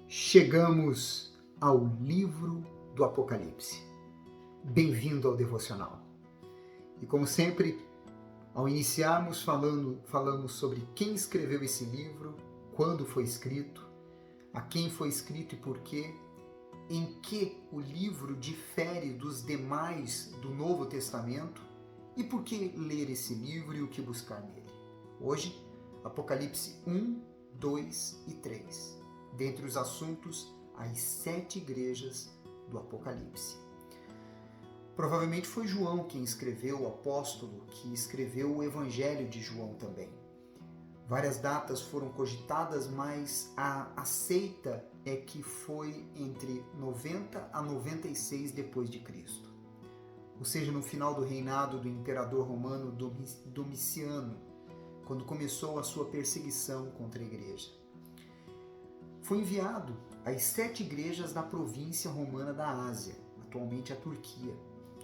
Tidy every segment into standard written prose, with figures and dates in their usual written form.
Chegamos ao livro do Apocalipse. Bem-vindo ao devocional. E como sempre, ao iniciarmos falamos sobre quem escreveu esse livro, quando foi escrito, a quem foi escrito e por quê, em que o livro difere dos demais do Novo Testamento e por que ler esse livro e o que buscar nele. Hoje, Apocalipse 1, 2 e 3. Dentre os assuntos, as 7 igrejas do Apocalipse. Provavelmente foi João quem escreveu, o apóstolo, que escreveu o Evangelho de João também. Várias datas foram cogitadas, mas a aceita é que foi entre 90 a 96 depois de Cristo. Ou seja, no final do reinado do imperador romano Domiciano, quando começou a sua perseguição contra a igreja. Foi enviado às 7 igrejas da província romana da Ásia, atualmente a Turquia,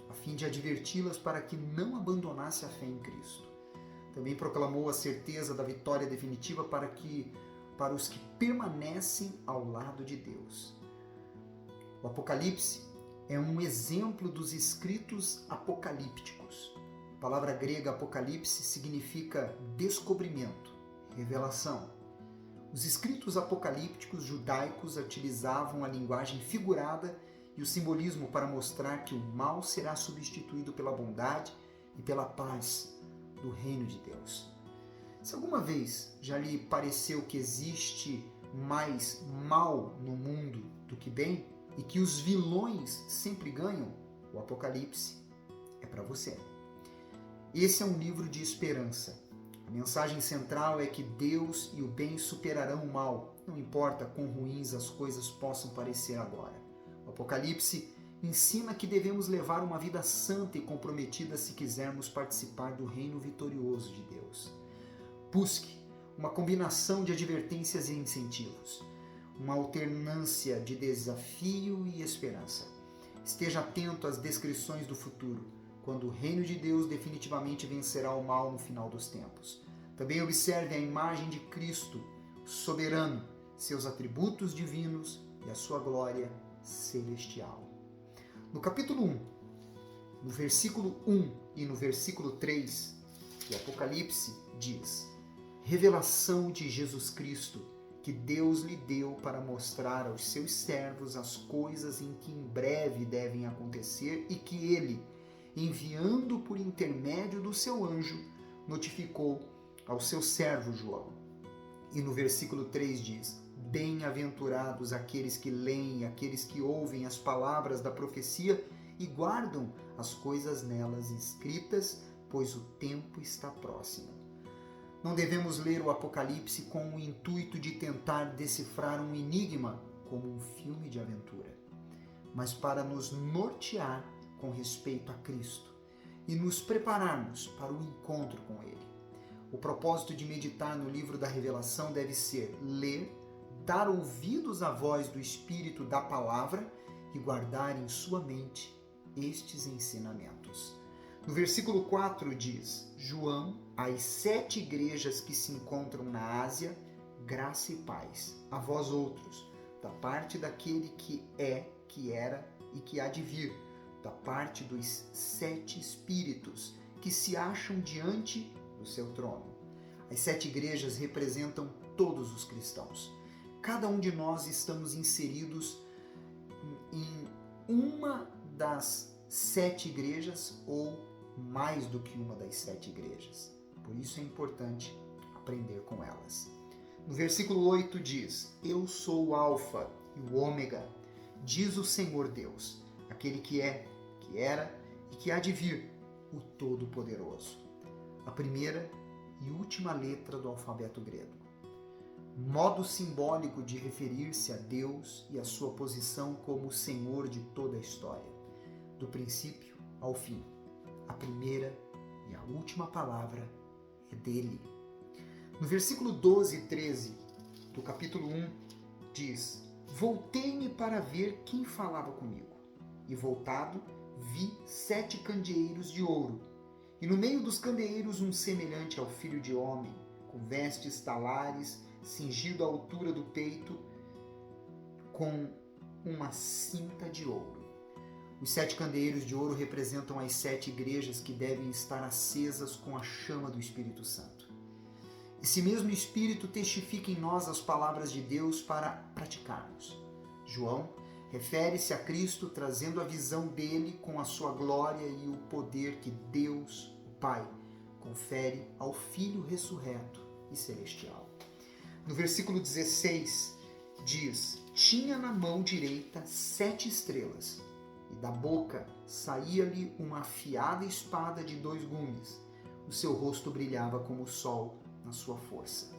a fim de adverti-las para que não abandonasse a fé em Cristo. Também proclamou a certeza da vitória definitiva para os que permanecem ao lado de Deus. O Apocalipse é um exemplo dos escritos apocalípticos. A palavra grega apocalipse significa descobrimento, revelação. Os escritos apocalípticos judaicos utilizavam a linguagem figurada e o simbolismo para mostrar que o mal será substituído pela bondade e pela paz do reino de Deus. Se alguma vez já lhe pareceu que existe mais mal no mundo do que bem e que os vilões sempre ganham, o Apocalipse é para você. Esse é um livro de esperança. A mensagem central é que Deus e o bem superarão o mal, não importa quão ruins as coisas possam parecer agora. O Apocalipse ensina que devemos levar uma vida santa e comprometida se quisermos participar do reino vitorioso de Deus. Busque uma combinação de advertências e incentivos, uma alternância de desafio e esperança. Esteja atento às descrições do futuro, quando o reino de Deus definitivamente vencerá o mal no final dos tempos. Também observe a imagem de Cristo, soberano, seus atributos divinos e a sua glória celestial. No capítulo 1, no versículo 1 e no versículo 3, o Apocalipse diz: revelação de Jesus Cristo, que Deus lhe deu para mostrar aos seus servos as coisas em que em breve devem acontecer e que ele, enviando por intermédio do seu anjo, notificou ao seu servo João. E no versículo 3 diz: bem-aventurados aqueles que leem e aqueles que ouvem as palavras da profecia e guardam as coisas nelas escritas, pois o tempo está próximo. Não devemos ler o Apocalipse com o intuito de tentar decifrar um enigma como um filme de aventura, mas para nos nortear com respeito a Cristo e nos prepararmos para o encontro com Ele. O propósito de meditar no livro da Revelação deve ser ler, dar ouvidos à voz do Espírito da Palavra e guardar em sua mente estes ensinamentos. No versículo 4 diz: João, às 7 igrejas que se encontram na Ásia, graça e paz, a vós outros, da parte daquele que é, que era e que há de vir, da parte dos 7 espíritos que se acham diante do seu trono. As 7 igrejas representam todos os cristãos. Cada um de nós estamos inseridos em uma das 7 igrejas ou mais do que uma das 7 igrejas. Por isso é importante aprender com elas. No versículo 8 diz: eu sou o Alfa e o Ômega, diz o Senhor Deus, aquele que é, que era e que há de vir, o Todo-Poderoso. A primeira e última letra do alfabeto grego. Modo simbólico de referir-se a Deus e a sua posição como o Senhor de toda a história, do princípio ao fim. A primeira e a última palavra é dele. No versículo 12 e 13 do capítulo 1 diz: voltei-me para ver quem falava comigo, e voltado vi 7 candeeiros de ouro, e no meio dos candeeiros um semelhante ao filho de homem, com vestes talares, cingido à altura do peito, com uma cinta de ouro. Os 7 candeeiros de ouro representam as 7 igrejas que devem estar acesas com a chama do Espírito Santo. Esse mesmo Espírito testifica em nós as palavras de Deus para praticarmos. João refere-se a Cristo trazendo a visão dele com a sua glória e o poder que Deus, o Pai, confere ao Filho ressurreto e celestial. No versículo 16 diz: tinha na mão direita 7 estrelas, e da boca saía-lhe uma afiada espada de 2 gumes. O seu rosto brilhava como o sol na sua força.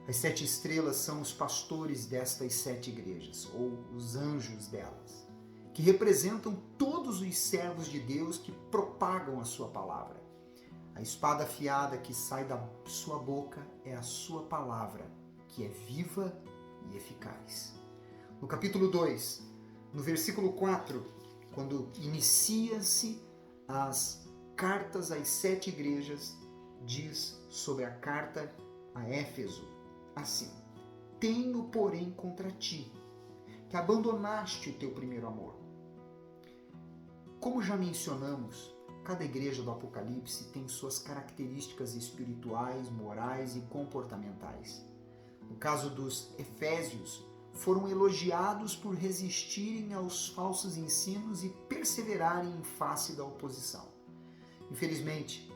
As 7 estrelas são os pastores destas 7 igrejas, ou os anjos delas, que representam todos os servos de Deus que propagam a sua palavra. A espada afiada que sai da sua boca é a sua palavra, que é viva e eficaz. No capítulo 2, no versículo 4, quando inicia-se as cartas às 7 igrejas, diz sobre a carta a Éfeso assim: tenho, porém, contra ti, que abandonaste o teu primeiro amor. Como já mencionamos, cada igreja do Apocalipse tem suas características espirituais, morais e comportamentais. No caso dos Efésios, foram elogiados por resistirem aos falsos ensinos e perseverarem em face da oposição. Infelizmente,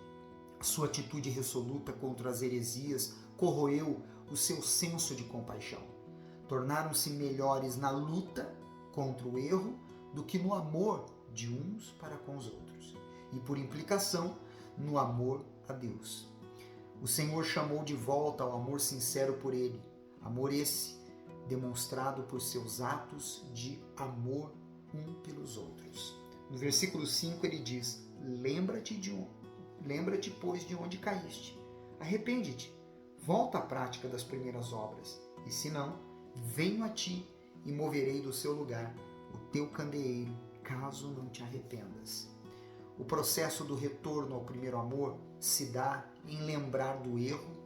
a sua atitude resoluta contra as heresias corroeu o seu senso de compaixão. Tornaram-se melhores na luta contra o erro do que no amor de uns para com os outros, e por implicação, no amor a Deus. O Senhor chamou de volta ao amor sincero por Ele, amor esse demonstrado por seus atos de amor um pelos outros. No versículo 5 ele diz: lembra-te, pois, de onde caíste. Arrepende-te, volta à prática das primeiras obras, e se não, venho a ti e moverei do seu lugar o teu candeeiro, caso não te arrependas. O processo do retorno ao primeiro amor se dá em lembrar do erro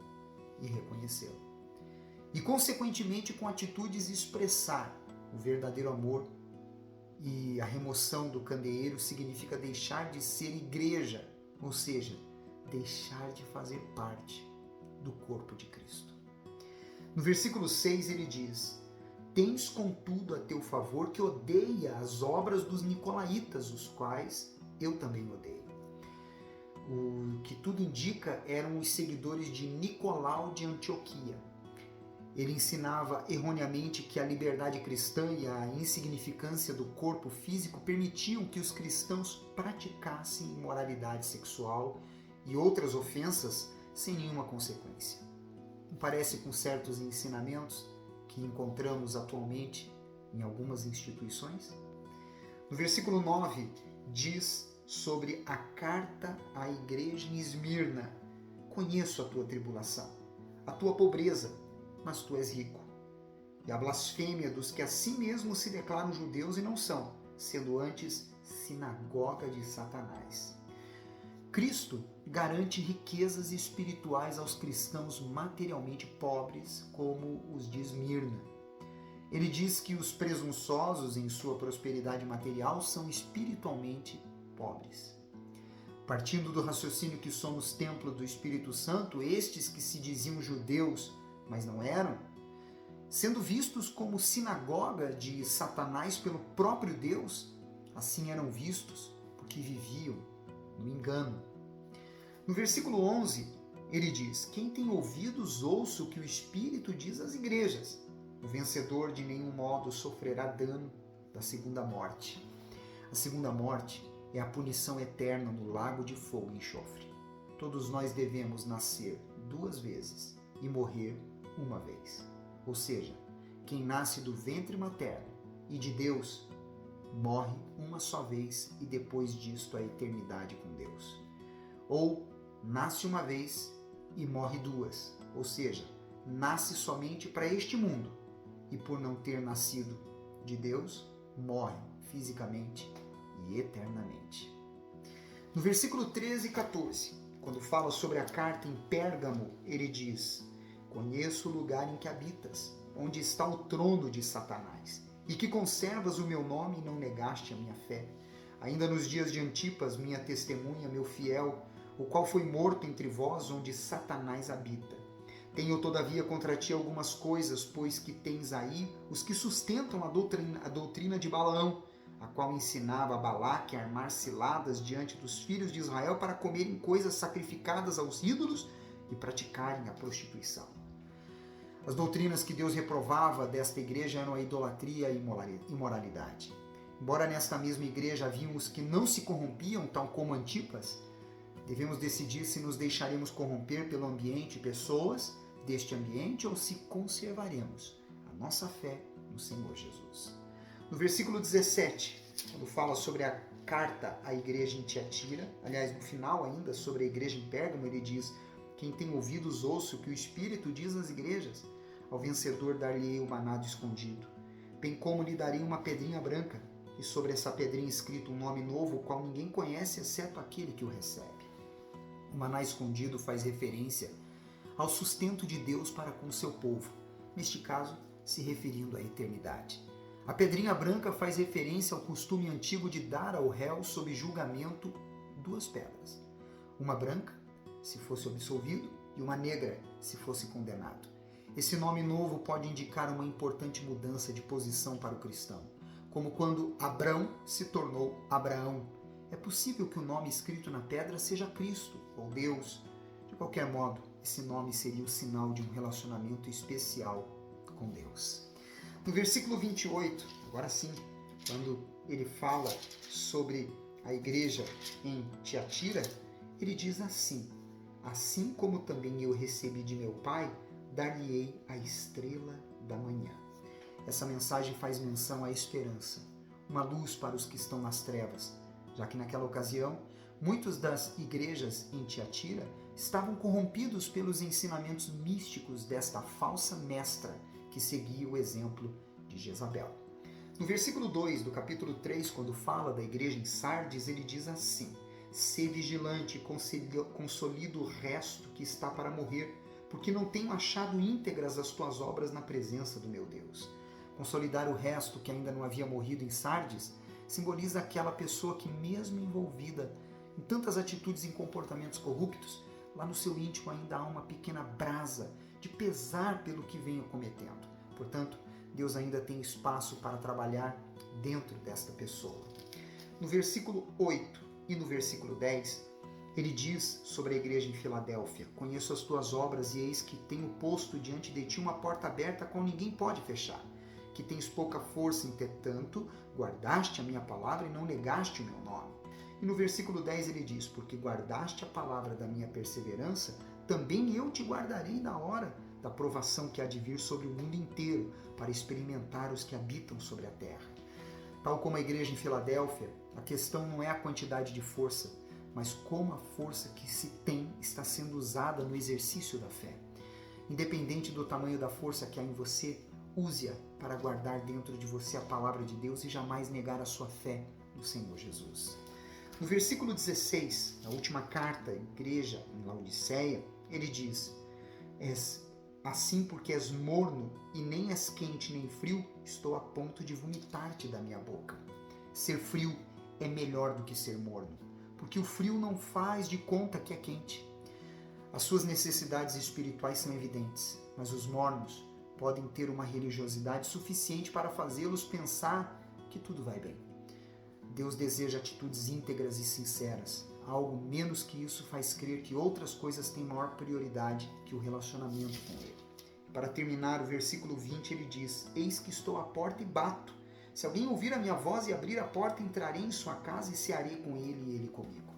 e reconhecê-lo. E, consequentemente, com atitudes expressar o verdadeiro amor. E a remoção do candeeiro significa deixar de ser igreja, ou seja, deixar de fazer parte do corpo de Cristo. No versículo 6 ele diz: tens contudo a teu favor que odeia as obras dos nicolaítas, os quais eu também odeio. O que tudo indica eram os seguidores de Nicolau de Antioquia. Ele ensinava erroneamente que a liberdade cristã e a insignificância do corpo físico permitiam que os cristãos praticassem imoralidade sexual e outras ofensas sem nenhuma consequência. Não parece com certos ensinamentos que encontramos atualmente em algumas instituições? No versículo 9 diz sobre a carta à igreja em Esmirna: conheço a tua tribulação, a tua pobreza, mas tu és rico, e a blasfêmia dos que a si mesmos se declaram judeus e não são, sendo antes sinagoga de Satanás. Cristo garante riquezas espirituais aos cristãos materialmente pobres, como os de Esmirna. Ele diz que os presunçosos em sua prosperidade material são espiritualmente pobres. Partindo do raciocínio que somos templo do Espírito Santo, estes que se diziam judeus, mas não eram, sendo vistos como sinagoga de Satanás pelo próprio Deus, assim eram vistos porque viviam no engano. No versículo 11, ele diz: quem tem ouvidos, ouça o que o Espírito diz às igrejas. O vencedor de nenhum modo sofrerá dano da segunda morte. A segunda morte é a punição eterna no lago de fogo e enxofre. Todos nós devemos nascer 2 vezes e morrer 1 vez. Ou seja, quem nasce do ventre materno e de Deus morre 1 só vez e depois disto a eternidade com Deus. Ou nasce 1 vez e morre 2, ou seja, nasce somente para este mundo e por não ter nascido de Deus, morre fisicamente e eternamente. No versículo 13 e 14, quando fala sobre a carta em Pérgamo, ele diz: conheço o lugar em que habitas, onde está o trono de Satanás, e que conservas o meu nome e não negaste a minha fé. Ainda nos dias de Antipas, minha testemunha, meu fiel, o qual foi morto entre vós, onde Satanás habita. Tenho, todavia, contra ti algumas coisas, pois que tens aí os que sustentam a doutrina de Balaão, a qual ensinava a Balaque a armar ciladas diante dos filhos de Israel para comerem coisas sacrificadas aos ídolos e praticarem a prostituição. As doutrinas que Deus reprovava desta igreja eram a idolatria e imoralidade. Embora nesta mesma igreja haviam os que não se corrompiam, tal como Antipas, devemos decidir se nos deixaremos corromper pelo ambiente e pessoas deste ambiente ou se conservaremos a nossa fé no Senhor Jesus. No versículo 17, quando fala sobre a carta à igreja em Tiatira, aliás, no final ainda, sobre a igreja em Pérgamo, ele diz: quem tem ouvidos ouça o que o Espírito diz às igrejas. Ao vencedor dar-lhe-ei o maná escondido, bem como lhe darei uma pedrinha branca, e sobre essa pedrinha escrito um nome novo, o qual ninguém conhece, exceto aquele que o recebe. O maná escondido faz referência ao sustento de Deus para com o seu povo, neste caso, se referindo à eternidade. A pedrinha branca faz referência ao costume antigo de dar ao réu sob julgamento 2 pedras. Uma branca, se fosse absolvido, e uma negra, se fosse condenado. Esse nome novo pode indicar uma importante mudança de posição para o cristão, como quando Abrão se tornou Abraão. É possível que o nome escrito na pedra seja Cristo ou Deus. De qualquer modo, esse nome seria o sinal de um relacionamento especial com Deus. No versículo 28, agora sim, quando ele fala sobre a igreja em Tiatira, ele diz assim: assim como também eu recebi de meu Pai, dar-lhe-ei a estrela da manhã. Essa mensagem faz menção à esperança, uma luz para os que estão nas trevas, já que naquela ocasião, muitas das igrejas em Tiatira estavam corrompidos pelos ensinamentos místicos desta falsa mestra que seguia o exemplo de Jezabel. No versículo 2 do capítulo 3, quando fala da igreja em Sardes, ele diz assim: sê vigilante e consolida o resto que está para morrer, porque não tenho achado íntegras as tuas obras na presença do meu Deus. Consolidar o resto que ainda não havia morrido em Sardes simboliza aquela pessoa que, mesmo envolvida em tantas atitudes e comportamentos corruptos, lá no seu íntimo ainda há uma pequena brasa de pesar pelo que venha cometendo. Portanto, Deus ainda tem espaço para trabalhar dentro desta pessoa. No versículo 8 e no versículo 10, ele diz sobre a igreja em Filadélfia: conheço as tuas obras e eis que tenho posto diante de ti uma porta aberta a qual ninguém pode fechar. Que tens pouca força, entretanto, guardaste a minha palavra e não negaste o meu nome. E no versículo 10 ele diz: porque guardaste a palavra da minha perseverança, também eu te guardarei da hora da provação que há de vir sobre o mundo inteiro, para experimentar os que habitam sobre a terra. Tal como a igreja em Filadélfia, a questão não é a quantidade de força, mas como a força que se tem está sendo usada no exercício da fé. Independente do tamanho da força que há em você, use-a para guardar dentro de você a palavra de Deus e jamais negar a sua fé no Senhor Jesus. No versículo 16, na última carta à igreja em Laodiceia, ele diz: assim porque és morno e nem és quente nem frio, estou a ponto de vomitar-te da minha boca. Ser frio é melhor do que ser morno, porque o frio não faz de conta que é quente. As suas necessidades espirituais são evidentes, mas os mornos podem ter uma religiosidade suficiente para fazê-los pensar que tudo vai bem. Deus deseja atitudes íntegras e sinceras. Algo menos que isso faz crer que outras coisas têm maior prioridade que o relacionamento com Ele. Para terminar, o versículo 20 ele diz: eis que estou à porta e bato. Se alguém ouvir a minha voz e abrir a porta, entrarei em sua casa e cearei com ele e ele comigo.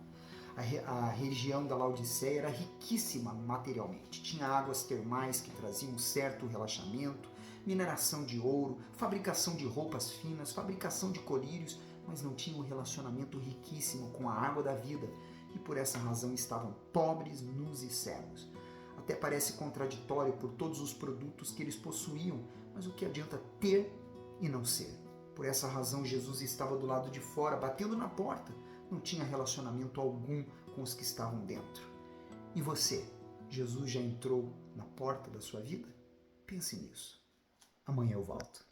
A região da Laodiceia era riquíssima materialmente. Tinha águas termais que traziam um certo relaxamento, mineração de ouro, fabricação de roupas finas, fabricação de colírios, mas não tinha um relacionamento riquíssimo com a água da vida e por essa razão estavam pobres, nus e cegos. Até parece contraditório por todos os produtos que eles possuíam, mas o que adianta ter e não ser? Por essa razão, Jesus estava do lado de fora, batendo na porta. Não tinha relacionamento algum com os que estavam dentro. E você? Jesus já entrou na porta da sua vida? Pense nisso. Amanhã eu volto.